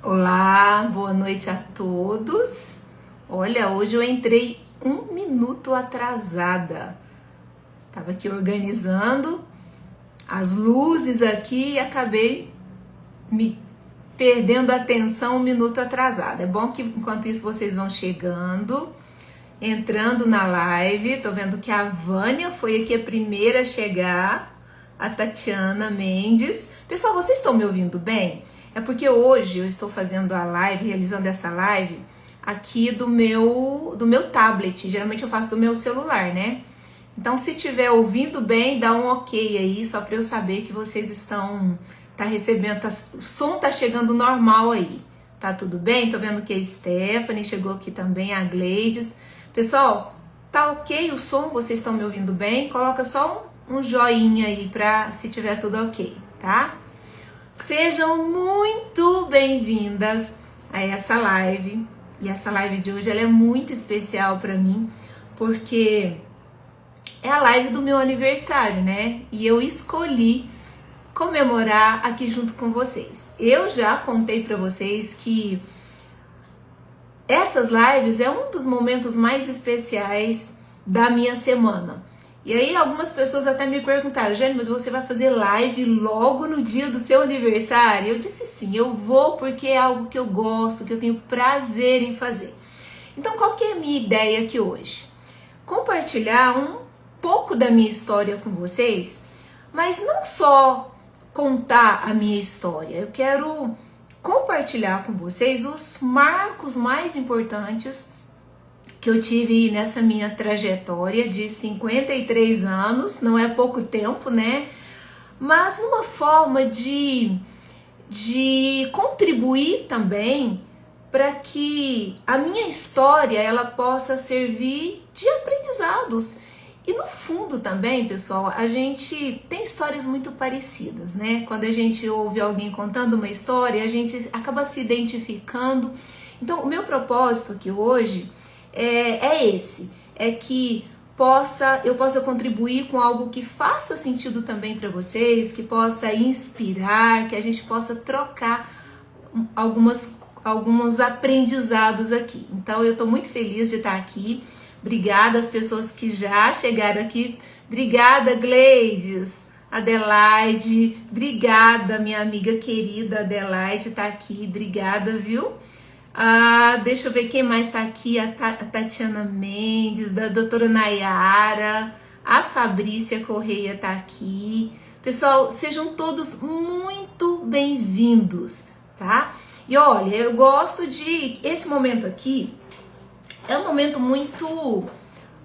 Olá, boa noite a todos. Olha, hoje eu entrei 1 minuto atrasada. Tava aqui organizando as luzes aqui e acabei me perdendo a atenção 1 minuto atrasada. É bom que enquanto isso vocês vão chegando, entrando na live. Tô vendo que a Vânia foi aqui a primeira a chegar, a Tatiana Mendes. Pessoal, vocês estão me ouvindo bem? É porque hoje eu estou fazendo a live, realizando essa live aqui do meu tablet. Geralmente eu faço do meu celular, né? Então, se estiver ouvindo bem, dá um ok aí, só para eu saber que vocês estão recebendo, o som tá chegando normal aí. Tá tudo bem? Tô vendo que a Stephanie chegou aqui também, a Gleides. Pessoal, tá ok o som? Vocês estão me ouvindo bem? Coloca só um joinha aí para se tiver tudo ok, tá? Sejam muito bem-vindas a essa live. E essa live de hoje ela é muito especial para mim, porque é a live do meu aniversário, né? E eu escolhi comemorar aqui junto com vocês. Eu já contei para vocês que essas lives é um dos momentos mais especiais da minha semana. E aí algumas pessoas até me perguntaram: Jane, mas você vai fazer live logo no dia do seu aniversário? Eu disse sim, eu vou porque é algo que eu gosto, que eu tenho prazer em fazer. Então qual que é a minha ideia aqui hoje? Compartilhar um pouco da minha história com vocês, mas não só contar a minha história. Eu quero compartilhar com vocês os marcos mais importantes que eu tive nessa minha trajetória de 53 anos, não é pouco tempo, né? Mas numa forma de contribuir também para que a minha história ela possa servir de aprendizados. E no fundo também, pessoal, a gente tem histórias muito parecidas, né? Quando a gente ouve alguém contando uma história, a gente acaba se identificando. Então, o meu propósito aqui hoje é esse, é que eu possa contribuir com algo que faça sentido também para vocês, que possa inspirar, que a gente possa trocar alguns aprendizados aqui. Então eu estou muito feliz de estar aqui. Obrigada às pessoas que já chegaram aqui. Obrigada, Gleides, Adelaide. Obrigada, minha amiga querida Adelaide, tá aqui. Obrigada, viu? Deixa eu ver quem mais está aqui, a Tatiana Mendes, da doutora Nayara, a Fabrícia Correia está aqui. Pessoal, sejam todos muito bem-vindos, tá? E olha, eu gosto de... Esse momento aqui é um momento muito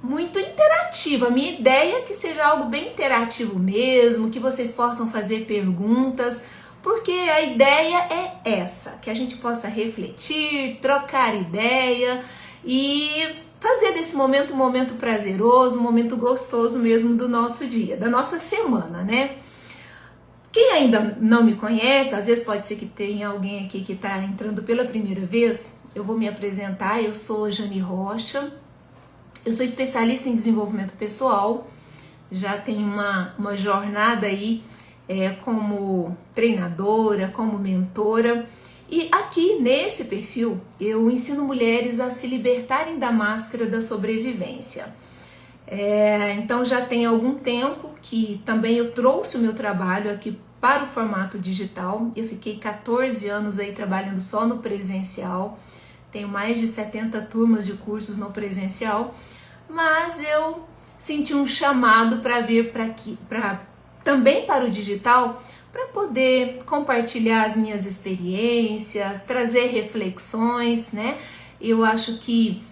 interativo. A minha ideia é que seja algo bem interativo mesmo, que vocês possam fazer perguntas, porque a ideia é essa, que a gente possa refletir, trocar ideia e fazer desse momento um momento prazeroso, um momento gostoso mesmo do nosso dia, da nossa semana, né? Quem ainda não me conhece, às vezes pode ser que tenha alguém aqui que está entrando pela primeira vez, eu vou me apresentar. Eu sou Jane Rocha, eu sou especialista em desenvolvimento pessoal, já tenho uma jornada aí como treinadora, como mentora, e aqui nesse perfil eu ensino mulheres a se libertarem da máscara da sobrevivência. Então já tem algum tempo que também eu trouxe o meu trabalho aqui para o formato digital. Eu fiquei 14 anos aí trabalhando só no presencial, tenho mais de 70 turmas de cursos no presencial, mas eu senti um chamado para vir também para o digital, para poder compartilhar as minhas experiências, trazer reflexões, né? Eu acho que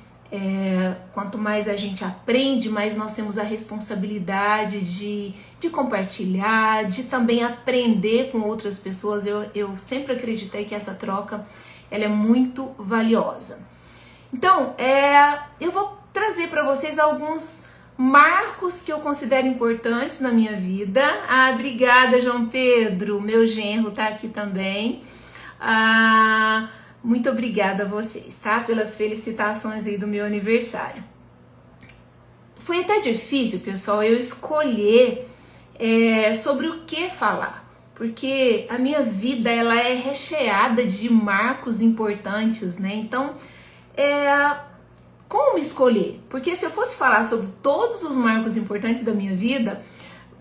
quanto mais a gente aprende, mais nós temos a responsabilidade de compartilhar, de também aprender com outras pessoas. Eu sempre acreditei que essa troca ela é muito valiosa. Então, eu vou trazer para vocês alguns marcos que eu considero importantes na minha vida. Obrigada, João Pedro, meu genro tá aqui também. Muito obrigada a vocês, tá? Pelas felicitações aí do meu aniversário. Foi até difícil, pessoal, eu escolher sobre o que falar, porque a minha vida ela é recheada de marcos importantes, né? Então, como escolher? Porque se eu fosse falar sobre todos os marcos importantes da minha vida,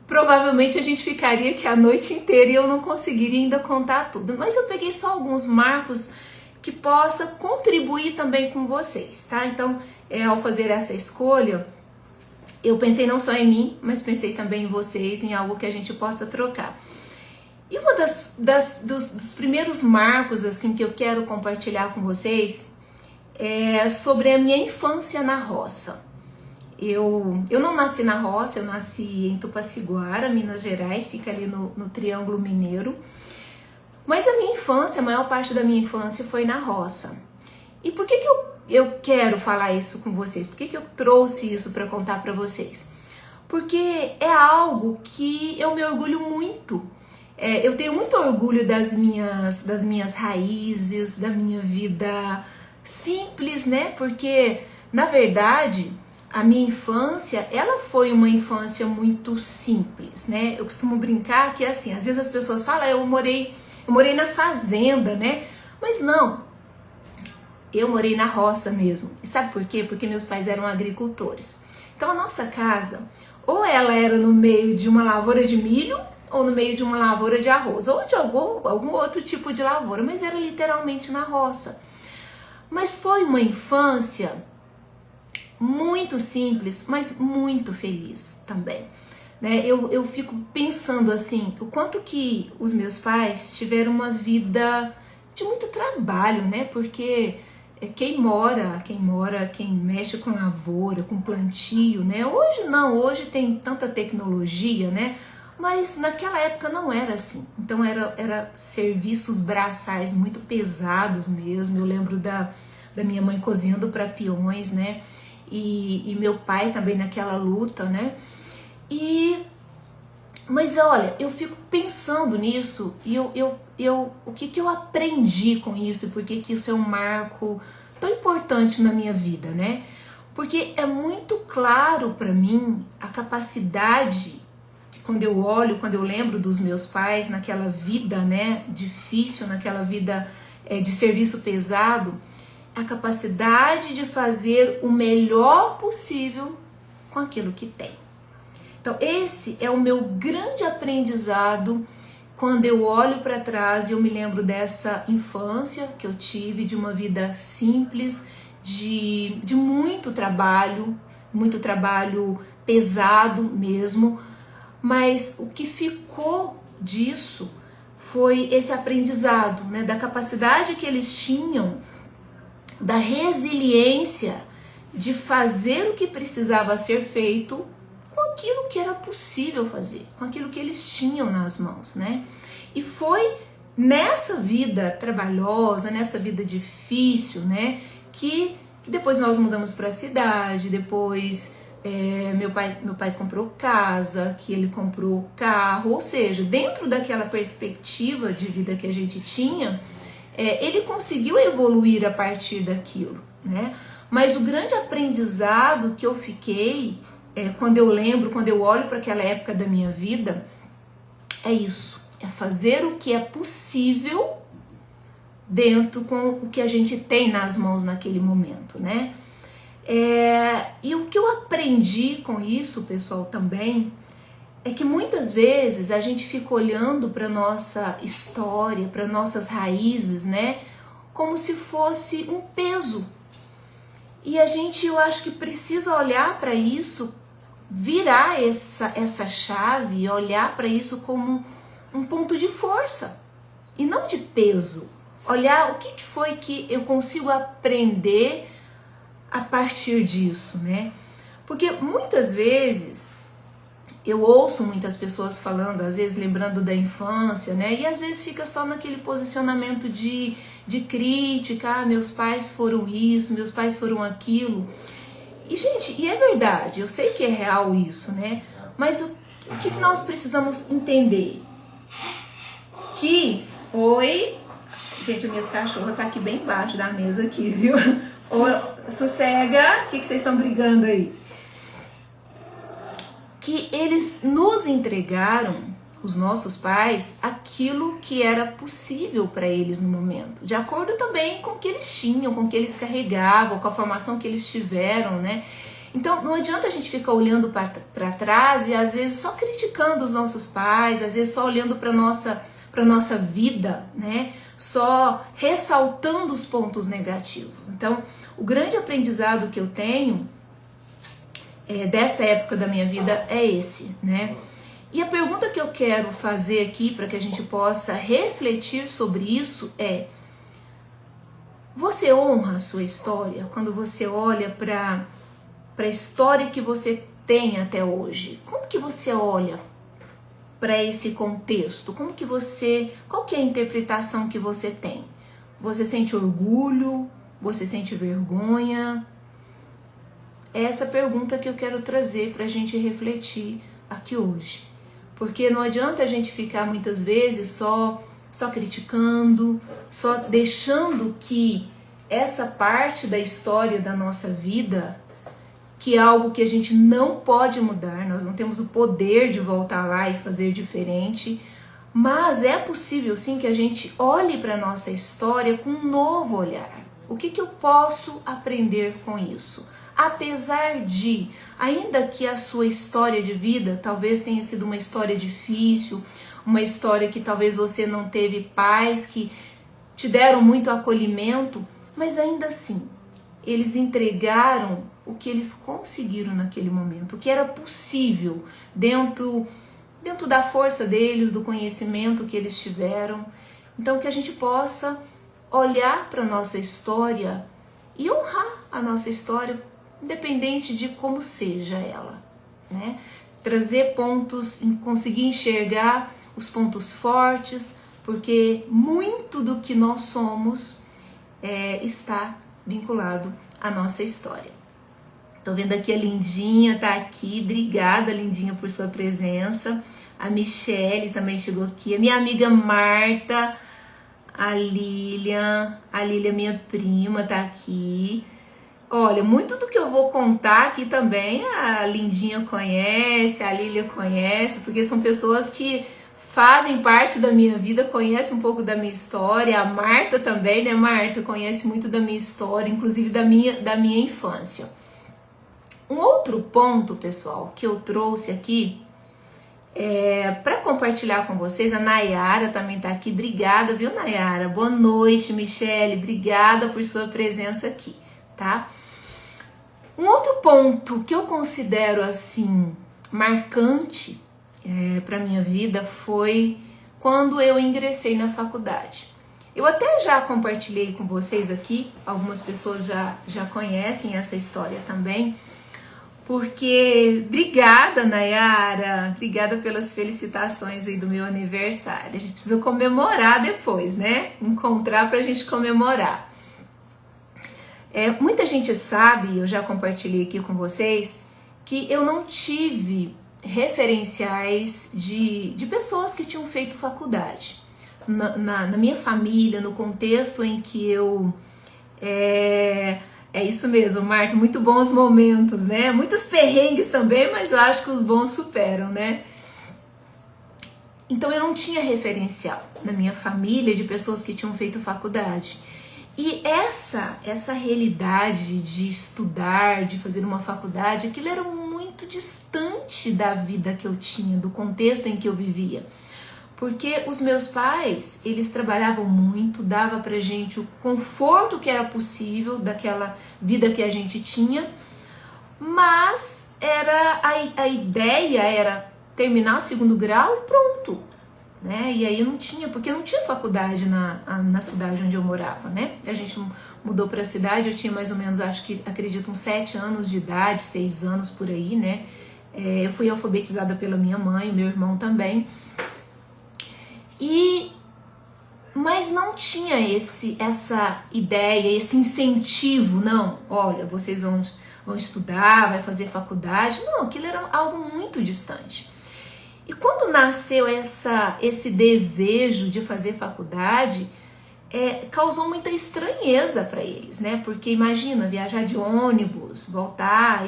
provavelmente a gente ficaria aqui a noite inteira e eu não conseguiria ainda contar tudo. Mas eu peguei só alguns marcos que possa contribuir também com vocês, tá? Então, ao fazer essa escolha, eu pensei não só em mim, mas pensei também em vocês, em algo que a gente possa trocar. E uma dos primeiros marcos assim que eu quero compartilhar com vocês é sobre a minha infância na roça. Eu não nasci na roça, eu nasci em Tupaciguara, Minas Gerais, fica ali no Triângulo Mineiro. Mas a minha infância, a maior parte da minha infância foi na roça. E por que eu quero falar isso com vocês? Por que eu trouxe isso para contar para vocês? Porque é algo que eu me orgulho muito. Eu tenho muito orgulho das minhas raízes, da minha vida simples, né? Porque, na verdade, a minha infância, ela foi uma infância muito simples, né? Eu costumo brincar que, assim, às vezes as pessoas falam, eu morei na fazenda, né? Mas não, eu morei na roça mesmo. E sabe por quê? Porque meus pais eram agricultores. Então a nossa casa, ou ela era no meio de uma lavoura de milho, ou no meio de uma lavoura de arroz, ou de algum outro tipo de lavoura, mas era literalmente na roça. Mas foi uma infância muito simples, mas muito feliz também. Né? Eu fico pensando assim, o quanto que os meus pais tiveram uma vida de muito trabalho, né? Porque quem mexe com lavoura, com plantio, né? Hoje não, hoje tem tanta tecnologia, né? Mas naquela época não era assim. Então era serviços braçais muito pesados mesmo. Eu lembro da minha mãe cozinhando para peões, né? E meu pai também naquela luta, né? Mas olha, eu fico pensando nisso e o que eu aprendi com isso e por que isso é um marco tão importante na minha vida, né? Porque é muito claro para mim a capacidade, quando eu lembro dos meus pais naquela vida, né, difícil, naquela vida de serviço pesado, a capacidade de fazer o melhor possível com aquilo que tem. Então esse é o meu grande aprendizado quando eu olho para trás e eu me lembro dessa infância que eu tive, de uma vida simples, de muito trabalho pesado mesmo, mas o que ficou disso foi esse aprendizado, né, da capacidade que eles tinham, da resiliência de fazer o que precisava ser feito com aquilo que era possível fazer, com aquilo que eles tinham nas mãos, né? E foi nessa vida trabalhosa, nessa vida difícil, né, que depois nós mudamos para a cidade, depois meu pai comprou casa, que ele comprou carro, ou seja, dentro daquela perspectiva de vida que a gente tinha, ele conseguiu evoluir a partir daquilo, né? Mas o grande aprendizado que eu fiquei, quando eu olho para aquela época da minha vida, é isso, é fazer o que é possível dentro com o que a gente tem nas mãos naquele momento, né? E o que eu aprendi com isso, pessoal, também, é que muitas vezes a gente fica olhando para nossa história, para nossas raízes, né, como se fosse um peso. E eu acho que precisa olhar para isso, virar essa chave e olhar para isso como um ponto de força e não de peso. Olhar o que foi que eu consigo aprender a partir disso, né? Porque muitas vezes eu ouço muitas pessoas falando, às vezes lembrando da infância, né? E às vezes fica só naquele posicionamento de crítica, meus pais foram isso, meus pais foram aquilo. E, gente, e é verdade, eu sei que é real isso, né? Mas o que nós precisamos entender? Oi, gente, a minha cachorra tá aqui bem embaixo da mesa aqui, viu? Sossega, o que vocês estão brigando aí? Que eles nos entregaram os nossos pais, aquilo que era possível para eles no momento, de acordo também com o que eles tinham, com o que eles carregavam, com a formação que eles tiveram, né? Então não adianta a gente ficar olhando para trás e às vezes só criticando os nossos pais, às vezes só olhando para nossa vida, né? Só ressaltando os pontos negativos. Então, o grande aprendizado que eu tenho dessa época da minha vida é esse, né? E a pergunta que eu quero fazer aqui para que a gente possa refletir sobre isso é: você honra a sua história quando você olha para a história que você tem até hoje? Como que você olha para esse contexto? Qual que é a interpretação que você tem? Você sente orgulho? Você sente vergonha? É essa pergunta que eu quero trazer para a gente refletir aqui hoje. Porque não adianta a gente ficar muitas vezes só criticando, só deixando que essa parte da história da nossa vida, que é algo que a gente não pode mudar, nós não temos o poder de voltar lá e fazer diferente, mas é possível sim que a gente olhe para a nossa história com um novo olhar. O que eu posso aprender com isso? Apesar de, ainda que a sua história de vida talvez tenha sido uma história difícil, uma história que talvez você não teve pais que te deram muito acolhimento, mas ainda assim, eles entregaram o que eles conseguiram naquele momento, o que era possível dentro da força deles, do conhecimento que eles tiveram. Então que a gente possa olhar para a nossa história e honrar a nossa história, independente de como seja ela, né? Trazer pontos, conseguir enxergar os pontos fortes, porque muito do que nós somos está vinculado à nossa história. Tô vendo aqui a Lindinha, tá aqui. Obrigada, Lindinha, por sua presença. A Michele também chegou aqui. A minha amiga Marta, a Lilian, minha prima, tá aqui. Olha, muito do que eu vou contar aqui também a Lindinha conhece, a Lília conhece, porque são pessoas que fazem parte da minha vida, conhecem um pouco da minha história. A Marta também, né, Marta? Conhece muito da minha história, inclusive da minha infância. Um outro ponto, pessoal, que eu trouxe aqui para compartilhar com vocês, a Nayara também tá aqui. Obrigada, viu, Nayara? Boa noite, Michele. Obrigada por sua presença aqui, tá? Um outro ponto que eu considero assim marcante para minha vida foi quando eu ingressei na faculdade. Eu até já compartilhei com vocês aqui, algumas pessoas já conhecem essa história também, porque obrigada, Nayara, obrigada pelas felicitações aí do meu aniversário. A gente precisa comemorar depois, né? Encontrar pra gente comemorar. Muita gente sabe, eu já compartilhei aqui com vocês, que eu não tive referenciais de pessoas que tinham feito faculdade. Na minha família, no contexto em que eu... É isso mesmo, Marta, muito bons momentos, né? Muitos perrengues também, mas eu acho que os bons superam, né? Então eu não tinha referencial na minha família de pessoas que tinham feito faculdade. E essa realidade de estudar, de fazer uma faculdade, aquilo era muito distante da vida que eu tinha, do contexto em que eu vivia. Porque os meus pais, eles trabalhavam muito, dava pra gente o conforto que era possível daquela vida que a gente tinha, mas a ideia era terminar o segundo grau e pronto, né? E aí não tinha, porque não tinha faculdade na cidade onde eu morava, né? A gente mudou pra cidade, eu tinha mais ou menos, acredito, uns 7 anos de idade, 6 anos por aí, né? Eu fui alfabetizada pela minha mãe, meu irmão também. Mas não tinha essa ideia, esse incentivo, não, olha, vocês vão estudar, vai fazer faculdade. Não, aquilo era algo muito distante. E quando nasceu esse desejo de fazer faculdade, causou muita estranheza para eles, né? Porque imagina, viajar de ônibus, voltar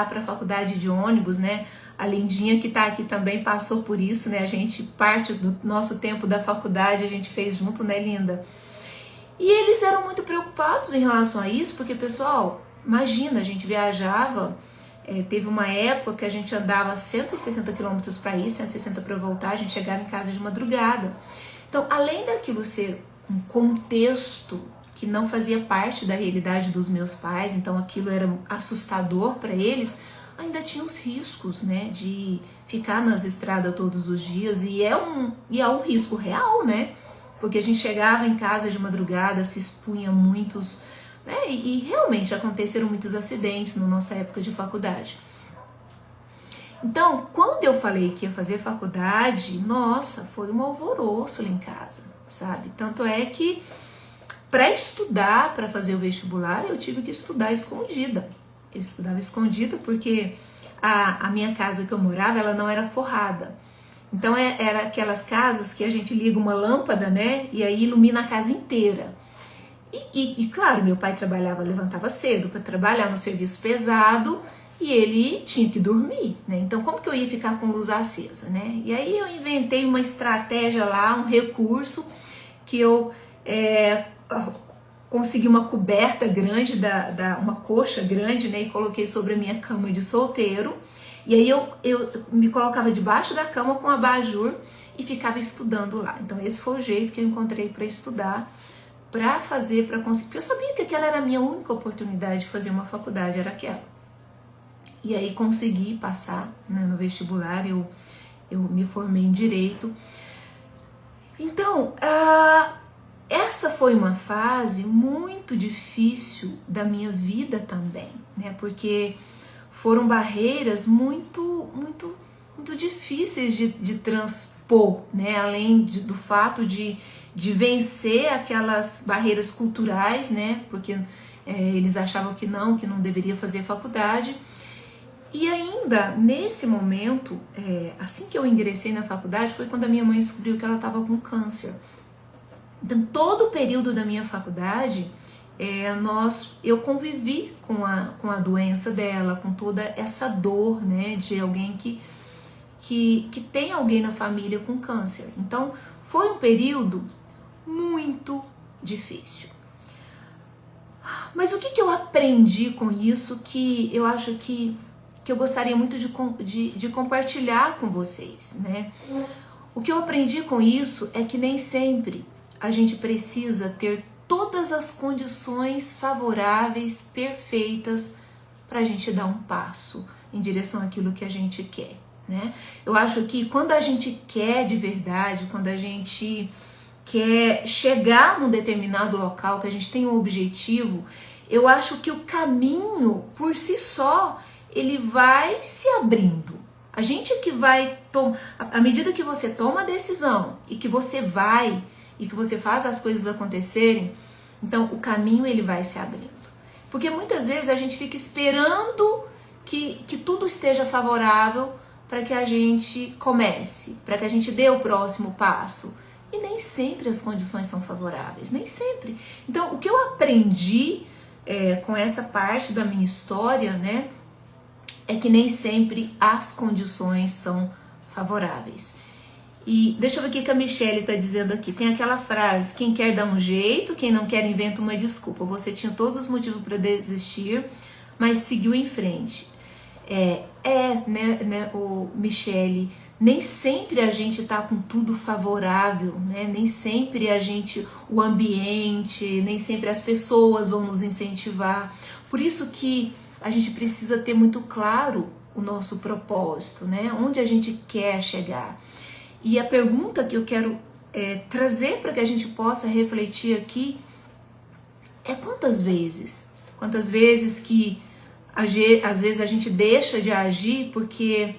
para a faculdade de ônibus, né? A Lindinha que tá aqui também passou por isso, né? A gente, parte do nosso tempo da faculdade, a gente fez junto, né, linda? E eles eram muito preocupados em relação a isso, porque, pessoal, imagina, a gente viajava, teve uma época que a gente andava 160 quilômetros para ir, 160 para voltar, a gente chegava em casa de madrugada. Então, além daquilo ser um contexto que não fazia parte da realidade dos meus pais, então aquilo era assustador para eles, ainda tinha os riscos, né, de ficar nas estradas todos os dias, e é um risco real, né, porque a gente chegava em casa de madrugada, se expunha muitos, né, e realmente aconteceram muitos acidentes na nossa época de faculdade. Então, quando eu falei que ia fazer faculdade, nossa, foi um alvoroço lá em casa, sabe? Tanto é que para estudar, para fazer o vestibular, eu tive que estudar escondida. Eu estudava escondida porque a minha casa que eu morava, ela não era forrada. Então era aquelas casas que a gente liga uma lâmpada, né? E aí ilumina a casa inteira. E claro, meu pai levantava cedo para trabalhar no serviço pesado e ele tinha que dormir, né? Então como que eu ia ficar com luz acesa, né? E aí eu inventei uma estratégia lá, um recurso que eu consegui uma coberta grande, uma coxa grande, né? E coloquei sobre a minha cama de solteiro. E aí eu me colocava debaixo da cama com abajur e ficava estudando lá. Então esse foi o jeito que eu encontrei para estudar, para conseguir. Porque eu sabia que aquela era a minha única oportunidade de fazer uma faculdade, era aquela. E aí consegui passar, né, no vestibular, eu me formei em Direito. Então, essa foi uma fase muito difícil da minha vida também, né? Porque foram barreiras muito difíceis de transpor, né? Além do fato de vencer aquelas barreiras culturais, né? Porque eles achavam que não deveria fazer faculdade. E ainda, nesse momento, assim que eu ingressei na faculdade, foi quando a minha mãe descobriu que ela estava com câncer. Então, todo o período da minha faculdade, eu convivi com a doença dela, com toda essa dor, né, de alguém que tem alguém na família com câncer. Então, foi um período muito difícil. Mas o que eu aprendi com isso que eu acho que eu gostaria muito de compartilhar com vocês, né? O que eu aprendi com isso é que nem sempre a gente precisa ter todas as condições favoráveis, perfeitas, para a gente dar um passo em direção àquilo que a gente quer, né? Eu acho que quando a gente quer de verdade, quando a gente quer chegar num determinado local, que a gente tem um objetivo, eu acho que o caminho, por si só, ele vai se abrindo. A gente que vai à medida que você toma a decisão e que você vai e que você faz as coisas acontecerem, então o caminho ele vai se abrindo. Porque muitas vezes a gente fica esperando que tudo esteja favorável para que a gente comece, para que a gente dê o próximo passo. E nem sempre as condições são favoráveis, nem sempre. Então o que eu aprendi com essa parte da minha história, né, é que nem sempre as condições são favoráveis. E deixa eu ver o que a Michelle está dizendo aqui. Tem aquela frase, quem quer dá um jeito, quem não quer inventa uma desculpa. Você tinha todos os motivos para desistir, mas seguiu em frente. Né, Michelle, nem sempre a gente tá com tudo favorável, né? Nem sempre o ambiente, nem sempre as pessoas vão nos incentivar. Por isso que a gente precisa ter muito claro o nosso propósito, né? Onde a gente quer chegar. E a pergunta que eu quero trazer para que a gente possa refletir aqui é quantas vezes que às vezes a gente deixa de agir porque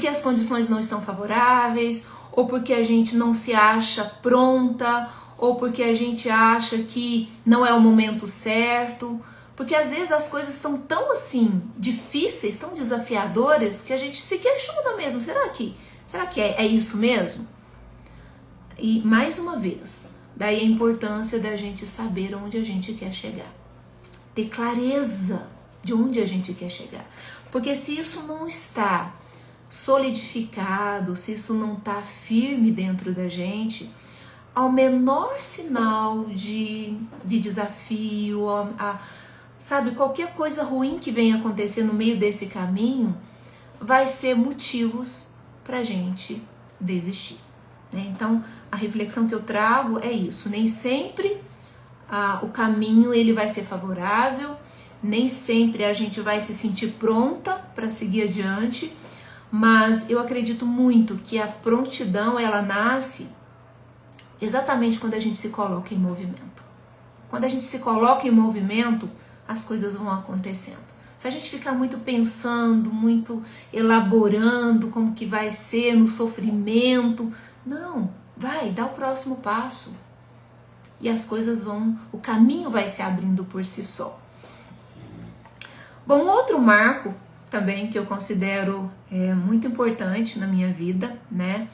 as condições não estão favoráveis, ou porque a gente não se acha pronta, ou porque a gente acha que não é o momento certo. Porque às vezes as coisas estão tão assim, difíceis, tão desafiadoras, que a gente se questiona mesmo. Será que é isso mesmo? E mais uma vez, daí a importância da gente saber onde a gente quer chegar. Ter clareza de onde a gente quer chegar. Porque se isso não está solidificado, se isso não está firme dentro da gente, ao menor sinal de desafio, sabe, qualquer coisa ruim que venha acontecer no meio desse caminho, vai ser motivos para gente desistir, né? Então, a reflexão que eu trago é isso. Nem sempre o caminho ele vai ser favorável, nem sempre a gente vai se sentir pronta para seguir adiante, mas eu acredito muito que a prontidão ela nasce exatamente quando a gente se coloca em movimento. Quando a gente se coloca em movimento, as coisas vão acontecendo. Se a gente ficar muito pensando, muito elaborando como que vai ser no sofrimento, não, vai, dá o próximo passo. E as coisas vão, o caminho vai se abrindo por si só. Bom, outro marco também que eu considero muito importante na minha vida, né?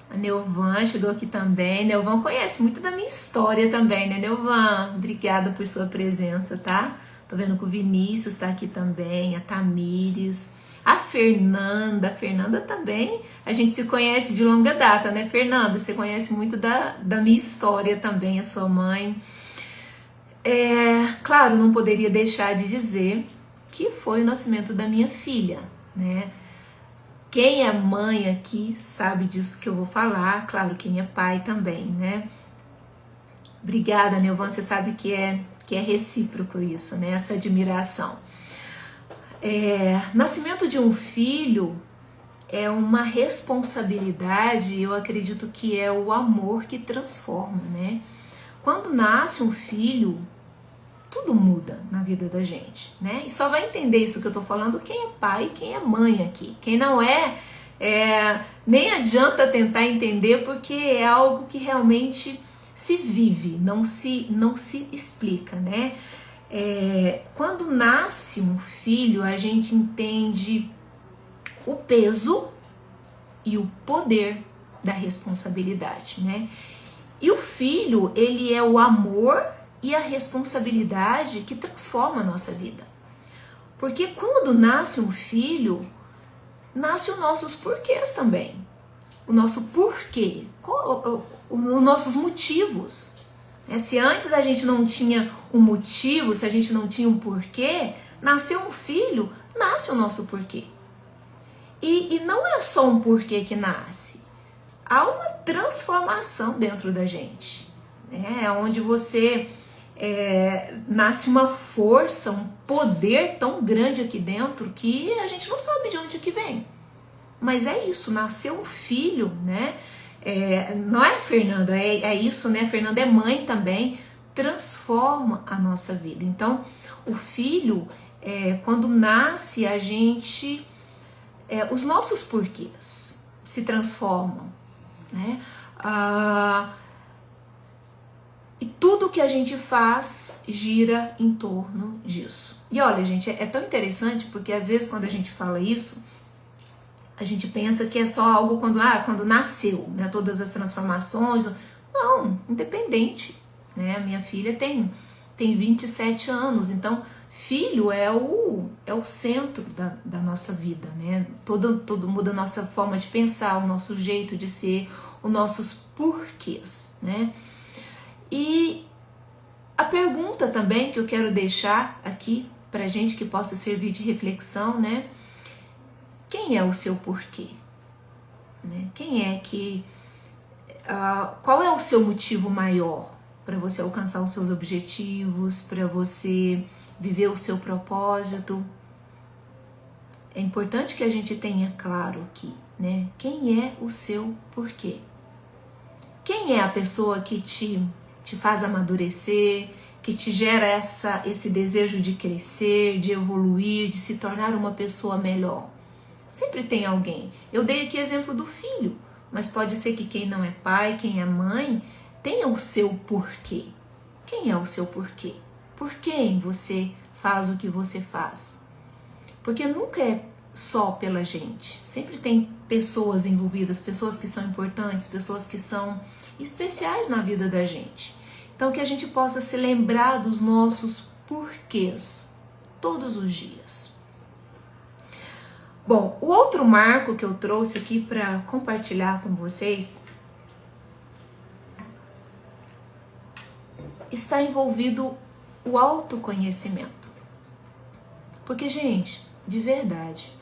A Neuvan chegou aqui também. Neuvan conhece muito da minha história também, né, Neuvan? Obrigada por sua presença, tá? Tô vendo que o Vinícius tá aqui também, a Tamires, a Fernanda. A Fernanda também, a gente se conhece de longa data, né, Fernanda? Você conhece muito da minha história também, a sua mãe. Claro, não poderia deixar de dizer que foi o nascimento da minha filha, né? Quem é mãe aqui sabe disso que eu vou falar, claro, quem é pai também, né? Obrigada, Neuvan, você sabe que é recíproco isso, né? Essa admiração. Nascimento de um filho é uma responsabilidade, eu acredito que é o amor que transforma, né? Quando nasce um filho, tudo muda na vida da gente, né? E só vai entender isso que eu tô falando quem é pai e quem é mãe aqui. Quem não nem adianta tentar entender, porque é algo que realmente se vive, não se explica, né? Quando nasce um filho, a gente entende o peso e o poder da responsabilidade, né? E o filho, ele é o amor e a responsabilidade que transforma a nossa vida. Porque quando nasce um filho, nasce os nossos porquês também. O nosso porquê, os nossos motivos. Se antes a gente não tinha um motivo, se a gente não tinha um porquê, nasceu um filho, nasce o nosso porquê. E não é só um porquê que nasce. Há uma transformação dentro da gente. É onde você nasce uma força, um poder tão grande aqui dentro que a gente não sabe de onde que vem. Mas é isso, nasceu um filho, né? Não é, Fernanda? É isso, né? Fernanda é mãe também, transforma a nossa vida. Então, o filho, quando nasce, a gente... os nossos porquês se transformam, né? E tudo que a gente faz gira em torno disso. E olha, gente, é tão interessante porque às vezes quando a gente fala isso, a gente pensa que é só algo quando nasceu, né? Todas as transformações. Não, independente, né? A minha filha tem 27 anos, então filho é o centro da nossa vida, né? Todo muda a nossa forma de pensar, o nosso jeito de ser, os nossos porquês, né? E a pergunta também que eu quero deixar aqui pra gente, que possa servir de reflexão, né? Quem é o seu porquê? Né? Qual é o seu motivo maior para você alcançar os seus objetivos, para você viver o seu propósito? É importante que a gente tenha claro aqui, né? Quem é o seu porquê? Quem é a pessoa que te faz amadurecer, que te gera esse desejo de crescer, de evoluir, de se tornar uma pessoa melhor? Sempre tem alguém. Eu dei aqui exemplo do filho, mas pode ser que quem não é pai, quem é mãe, tenha o seu porquê. Quem é o seu porquê? Por quem você faz o que você faz? Porque nunca é só pela gente. Sempre tem pessoas envolvidas, pessoas que são importantes, pessoas que são especiais na vida da gente. Então que a gente possa se lembrar dos nossos porquês todos os dias. Bom, o outro marco que eu trouxe aqui para compartilhar com vocês está envolvido o autoconhecimento. Porque, gente, de verdade,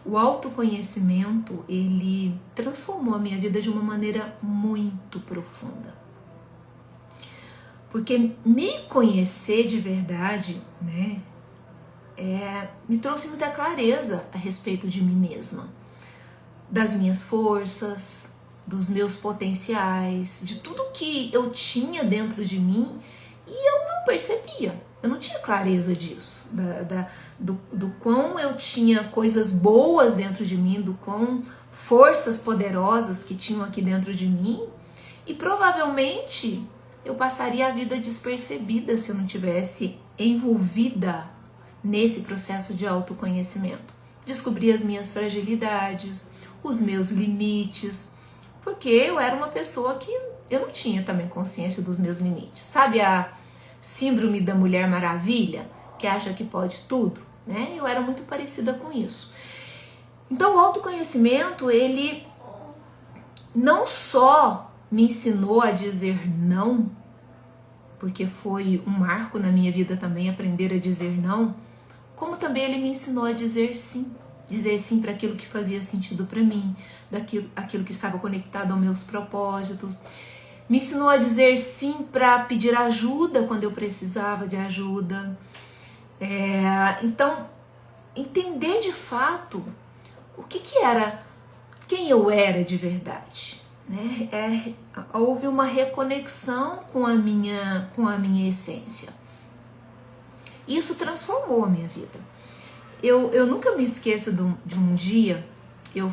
o autoconhecimento, ele transformou a minha vida de uma maneira muito profunda. Porque me conhecer de verdade, né, me trouxe muita clareza a respeito de mim mesma, das minhas forças, dos meus potenciais, de tudo que eu tinha dentro de mim e eu não percebia, eu não tinha clareza disso, do quão eu tinha coisas boas dentro de mim, do quão forças poderosas que tinham aqui dentro de mim, e provavelmente eu passaria a vida despercebida se eu não tivesse envolvida nesse processo de autoconhecimento. Descobri as minhas fragilidades, os meus limites, porque eu era uma pessoa que eu não tinha também consciência dos meus limites. Sabe a síndrome da Mulher Maravilha, que acha que pode tudo, né? Eu era muito parecida com isso. Então o autoconhecimento, ele não só me ensinou a dizer não, porque foi um marco na minha vida também aprender a dizer não, como também ele me ensinou a dizer sim para aquilo que fazia sentido para mim, aquilo que estava conectado aos meus propósitos. Me ensinou a dizer sim para pedir ajuda quando eu precisava de ajuda. Então, entender de fato o que era, quem eu era de verdade, né? Houve uma reconexão com a minha essência. Isso transformou a minha vida. Eu nunca me esqueço de um dia, eu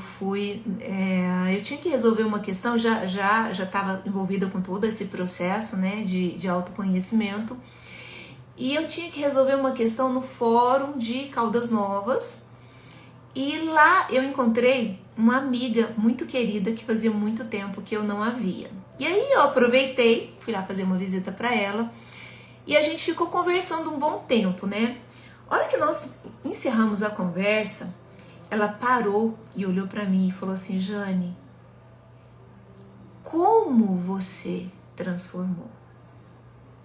tinha que resolver uma questão, já estava envolvida com todo esse processo, né, de autoconhecimento, e eu tinha que resolver uma questão no fórum de Caldas Novas, e lá eu encontrei uma amiga muito querida que fazia muito tempo que eu não a via. E aí eu aproveitei, fui lá fazer uma visita para ela, e a gente ficou conversando um bom tempo, né? A hora que nós encerramos a conversa, ela parou e olhou para mim e falou assim: Jane, como você transformou?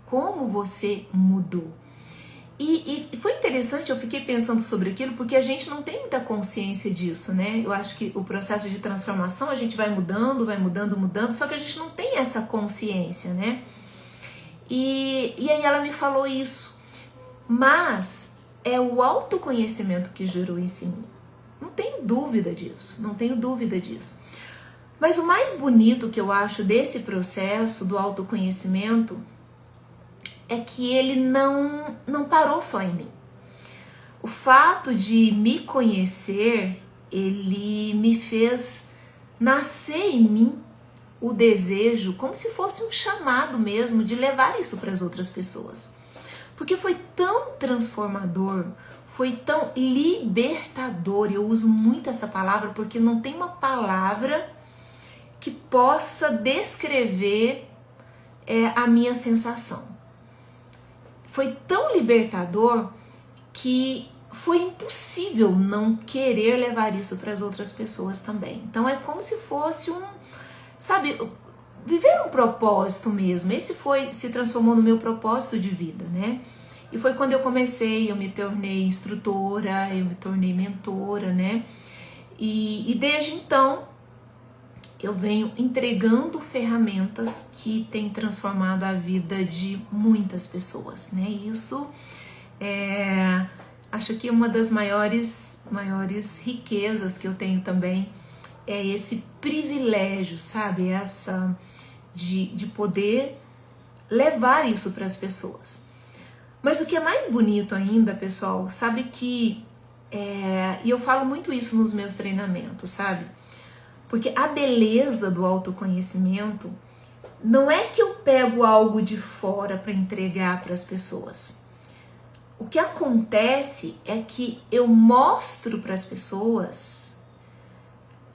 Como você mudou? E foi interessante, eu fiquei pensando sobre aquilo, porque a gente não tem muita consciência disso, né? Eu acho que o processo de transformação a gente vai mudando, só que a gente não tem essa consciência, né? E aí ela me falou isso, mas é o autoconhecimento que gerou isso em mim. Não tenho dúvida disso, não tenho dúvida disso. Mas o mais bonito que eu acho desse processo do autoconhecimento é que ele não parou só em mim. O fato de me conhecer, ele me fez nascer em mim o desejo, como se fosse um chamado mesmo, de levar isso para as outras pessoas. Porque foi tão transformador, foi tão libertador. Eu uso muito essa palavra porque não tem uma palavra que possa descrever a minha sensação. Foi tão libertador que foi impossível não querer levar isso para as outras pessoas também. Então é como se fosse viver um propósito mesmo. Esse se transformou no meu propósito de vida, né? E foi quando eu comecei, eu me tornei instrutora, eu me tornei mentora, né? E desde então eu venho entregando ferramentas que têm transformado a vida de muitas pessoas, né? Isso acho que uma das maiores riquezas que eu tenho também é esse privilégio, sabe? Essa de poder levar isso para as pessoas. Mas o que é mais bonito ainda, pessoal, sabe que e eu falo muito isso nos meus treinamentos, sabe? Porque a beleza do autoconhecimento não é que eu pego algo de fora para entregar para as pessoas. O que acontece é que eu mostro para as pessoas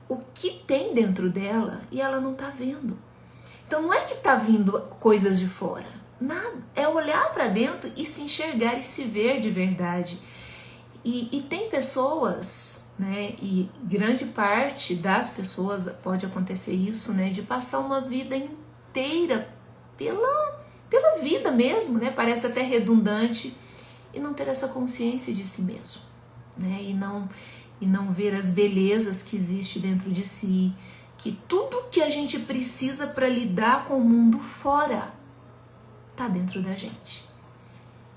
o que tem dentro dela e ela não tá vendo. Então não é que tá vindo coisas de fora, nada. É olhar para dentro e se enxergar e se ver de verdade. E tem pessoas né? E grande parte das pessoas pode acontecer isso, né? De passar uma vida inteira pela vida mesmo, né? Parece até redundante, e não ter essa consciência de si mesmo, né? E não ver as belezas que existe dentro de si, que tudo que a gente precisa para lidar com o mundo fora tá dentro da gente.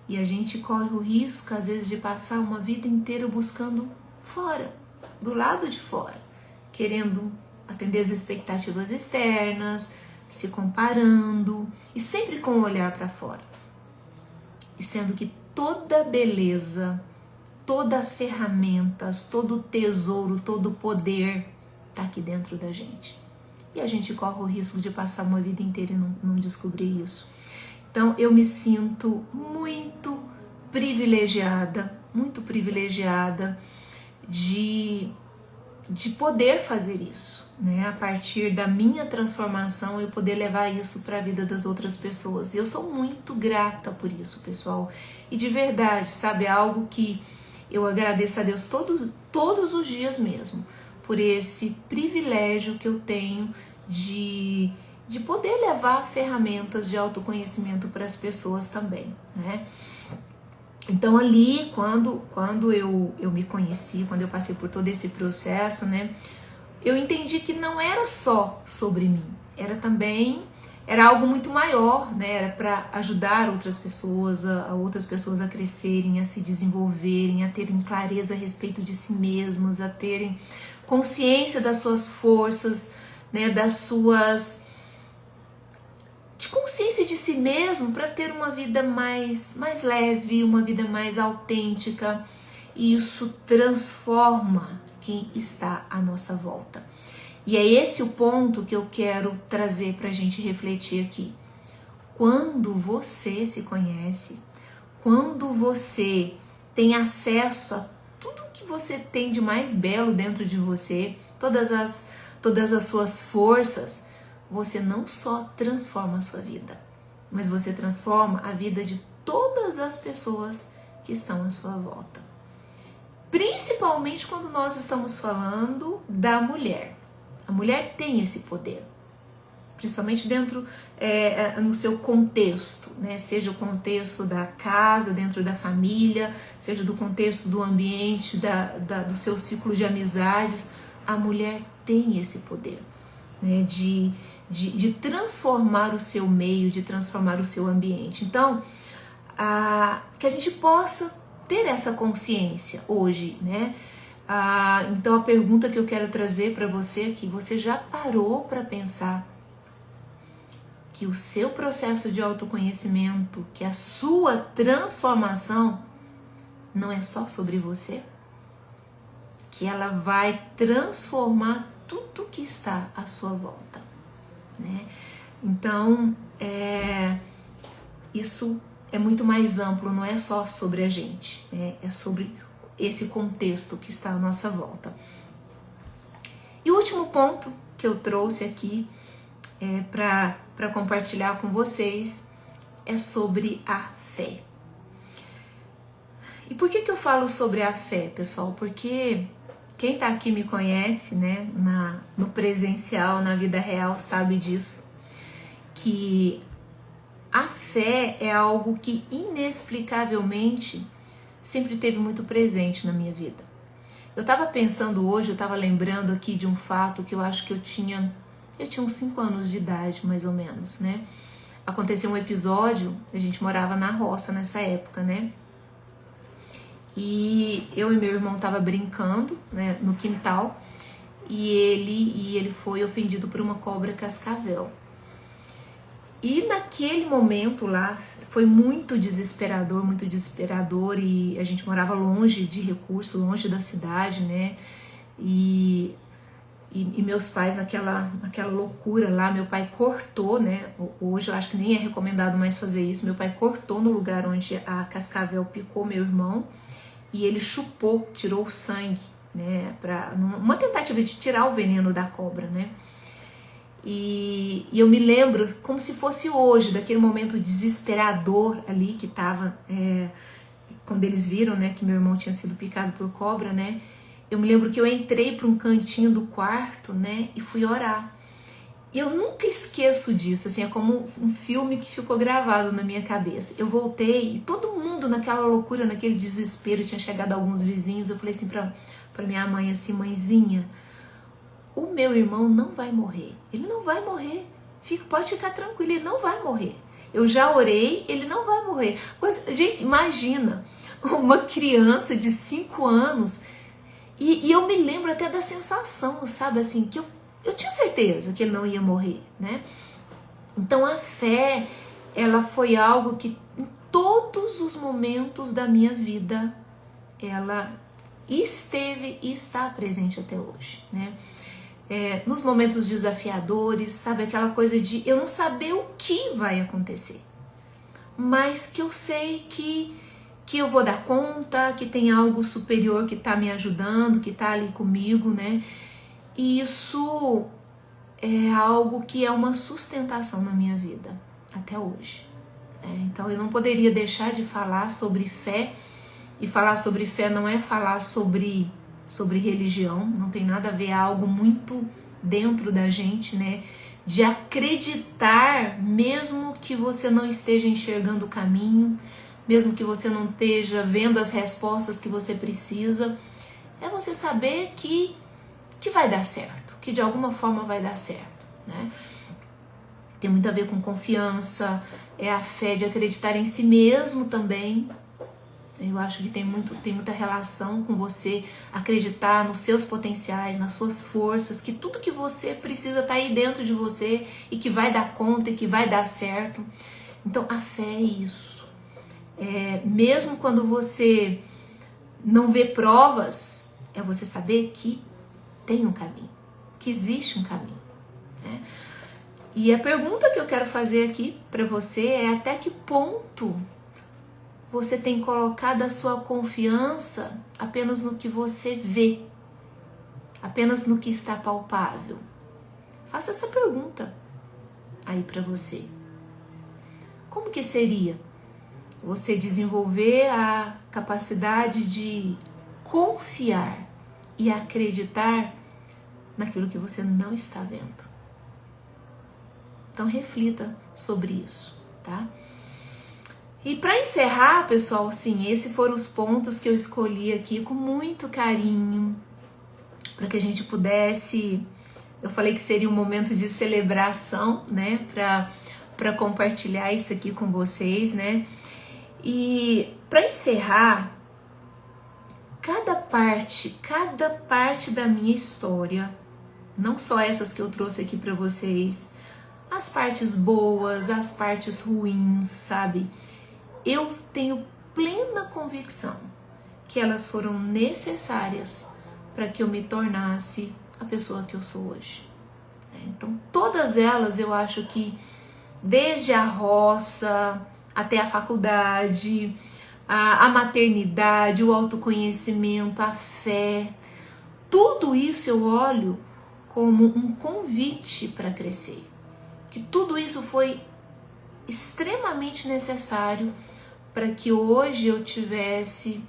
E a gente corre o risco, às vezes, de passar uma vida inteira buscando fora, do lado de fora, querendo atender as expectativas externas, se comparando e sempre com o olhar para fora. E sendo que toda beleza, todas as ferramentas, todo o tesouro, todo o poder está aqui dentro da gente. E a gente corre o risco de passar uma vida inteira e não descobrir isso. Então eu me sinto muito privilegiada de poder fazer isso, né? A partir da minha transformação, eu poder levar isso para a vida das outras pessoas. E eu sou muito grata por isso, pessoal. E de verdade, sabe, é algo que eu agradeço a Deus todos os dias mesmo, por esse privilégio que eu tenho de poder levar ferramentas de autoconhecimento para as pessoas também, né? Então ali, quando eu me conheci, quando eu passei por todo esse processo, né, eu entendi que não era só sobre mim, era algo muito maior, né, era para ajudar outras pessoas, outras pessoas a crescerem, a se desenvolverem, a terem clareza a respeito de si mesmas, a terem consciência das suas forças, né, de consciência de si mesmo, para ter uma vida mais leve, uma vida mais autêntica. E isso transforma quem está à nossa volta. E é esse o ponto que eu quero trazer para a gente refletir aqui. Quando você se conhece, quando você tem acesso a tudo que você tem de mais belo dentro de você, todas as suas forças, você não só transforma a sua vida, mas você transforma a vida de todas as pessoas que estão à sua volta. Principalmente quando nós estamos falando da mulher. A mulher tem esse poder, principalmente dentro, no seu contexto, né? Seja o contexto da casa, dentro da família, seja do contexto do ambiente, do seu ciclo de amizades. A mulher tem esse poder, né? De transformar o seu meio, de transformar o seu ambiente. Então, que a gente possa ter essa consciência hoje, né? Então a pergunta que eu quero trazer para você aqui: você já parou para pensar que o seu processo de autoconhecimento, que a sua transformação não é só sobre você? Que ela vai transformar tudo que está à sua volta, né? Então, isso é muito mais amplo, não é só sobre a gente, né? É sobre esse contexto que está à nossa volta. E o último ponto que eu trouxe aqui para compartilhar com vocês é sobre a fé. E por que eu falo sobre a fé, pessoal? Porque quem está aqui me conhece, né, no presencial, na vida real, sabe disso, que a fé é algo que inexplicavelmente sempre teve muito presente na minha vida. Eu estava pensando hoje, eu estava lembrando aqui de um fato que eu acho que eu tinha uns 5 anos de idade, mais ou menos, né? Aconteceu um episódio, a gente morava na roça nessa época, né? E eu e meu irmão tava brincando, né, no quintal, e ele foi ofendido por uma cobra cascavel. E naquele momento lá foi muito desesperador, e a gente morava longe de recursos, longe da cidade, né? E meus pais naquela loucura lá, meu pai cortou, né? Hoje eu acho que nem é recomendado mais fazer isso. Meu pai cortou no lugar onde a cascavel picou meu irmão e ele chupou, tirou o sangue, né? Uma tentativa de tirar o veneno da cobra, né? E eu me lembro como se fosse hoje, daquele momento desesperador ali que tava, quando eles viram, né, que meu irmão tinha sido picado por cobra, né? Eu me lembro que eu entrei para um cantinho do quarto, né, e fui orar. Eu nunca esqueço disso, assim, é como um filme que ficou gravado na minha cabeça. Eu voltei e todo mundo naquela loucura, naquele desespero, tinha chegado alguns vizinhos. Eu falei assim para minha mãe, assim, mãezinha, o meu irmão não vai morrer, ele não vai morrer, pode ficar tranquilo, ele não vai morrer. Eu já orei, ele não vai morrer. Mas, gente, imagina uma criança de 5 anos, e eu me lembro até da sensação, sabe, assim, que eu tinha certeza que ele não ia morrer, né? Então a fé, ela foi algo que em todos os momentos da minha vida, ela esteve e está presente até hoje, né? Nos momentos desafiadores, sabe, aquela coisa de eu não saber o que vai acontecer, mas que eu sei que eu vou dar conta, que tem algo superior que está me ajudando, que está ali comigo, né? E isso é algo que é uma sustentação na minha vida até hoje. Então eu não poderia deixar de falar sobre fé, e falar sobre fé não é falar sobre religião, não tem nada a ver, é algo muito dentro da gente, né? De acreditar, mesmo que você não esteja enxergando o caminho, mesmo que você não esteja vendo as respostas que você precisa, é você saber que vai dar certo, que de alguma forma vai dar certo, né? Tem muito a ver com confiança, é a fé de acreditar em si mesmo também. Eu acho que tem muita relação com você acreditar nos seus potenciais, nas suas forças, que tudo que você precisa tá aí dentro de você e que vai dar conta e que vai dar certo. Então a fé é isso. Mesmo quando você não vê provas, é você saber que tem um caminho, que existe um caminho, né? E a pergunta que eu quero fazer aqui para você é até que ponto você tem colocado a sua confiança apenas no que você vê, apenas no que está palpável. Faça essa pergunta aí para você. Como que seria você desenvolver a capacidade de confiar e acreditar naquilo que você não está vendo? Então reflita sobre isso, tá? E para encerrar, pessoal, sim, esses foram os pontos que eu escolhi aqui com muito carinho, para que a gente pudesse, eu falei que seria um momento de celebração, né, para compartilhar isso aqui com vocês, né? E para encerrar, cada parte da minha história, não só essas que eu trouxe aqui para vocês, as partes boas, as partes ruins, sabe? Eu tenho plena convicção que elas foram necessárias para que eu me tornasse a pessoa que eu sou hoje. Então, todas elas eu acho que, desde a roça até a faculdade, a maternidade, o autoconhecimento, a fé, tudo isso eu olho como um convite para crescer. Que tudo isso foi extremamente necessário para que hoje eu tivesse,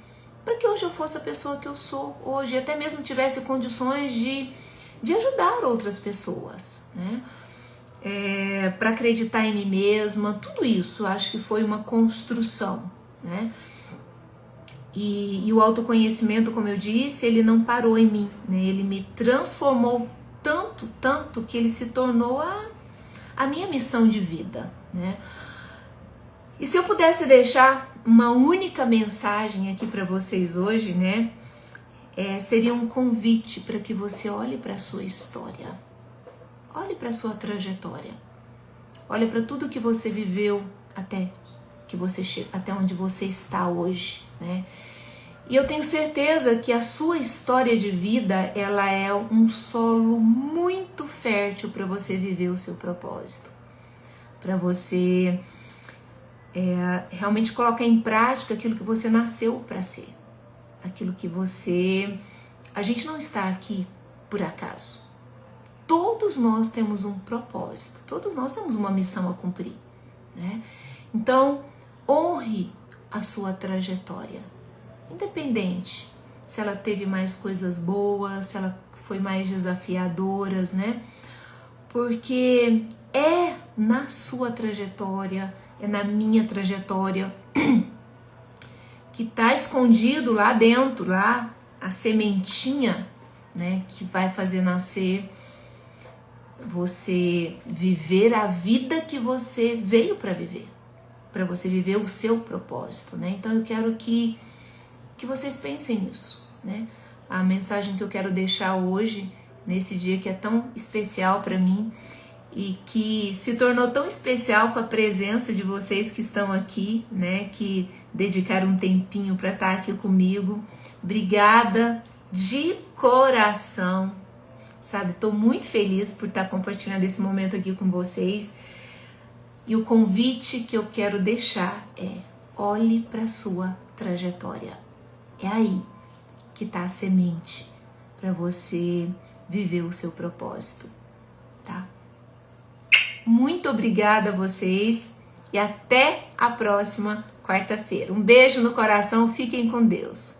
para que hoje eu fosse a pessoa que eu sou hoje, até mesmo tivesse condições de ajudar outras pessoas, né? Para acreditar em mim mesma, tudo isso acho que foi uma construção, né? E o autoconhecimento, como eu disse, ele não parou em mim, né? Ele me transformou tanto que ele se tornou a minha missão de vida, né? E se eu pudesse deixar uma única mensagem aqui para vocês hoje, né? Seria um convite para que você olhe para a sua história, olhe para a sua trajetória, olhe para tudo que você viveu até onde você está hoje, né? E eu tenho certeza que a sua história de vida, ela é um solo muito fértil para você viver o seu propósito, para você realmente colocar em prática aquilo que você nasceu para ser, aquilo que você... A gente não está aqui por acaso. Todos nós temos um propósito, todos nós temos uma missão a cumprir, né? Então, honre a sua trajetória, independente se ela teve mais coisas boas, se ela foi mais desafiadoras, né? Porque é na sua trajetória, é na minha trajetória que tá escondido lá dentro, lá a sementinha, né, que vai fazer nascer você viver a vida que você veio para você viver o seu propósito, né? Então eu quero que vocês pensem nisso, né? A mensagem que eu quero deixar hoje, nesse dia que é tão especial para mim e que se tornou tão especial com a presença de vocês que estão aqui, né? Que dedicaram um tempinho para estar aqui comigo. Obrigada de coração, sabe? Estou muito feliz por estar compartilhando esse momento aqui com vocês. E o convite que eu quero deixar é: olhe para a sua trajetória. É aí que está a semente para você viver o seu propósito, tá? Muito obrigada a vocês e até a próxima quarta-feira. Um beijo no coração, fiquem com Deus.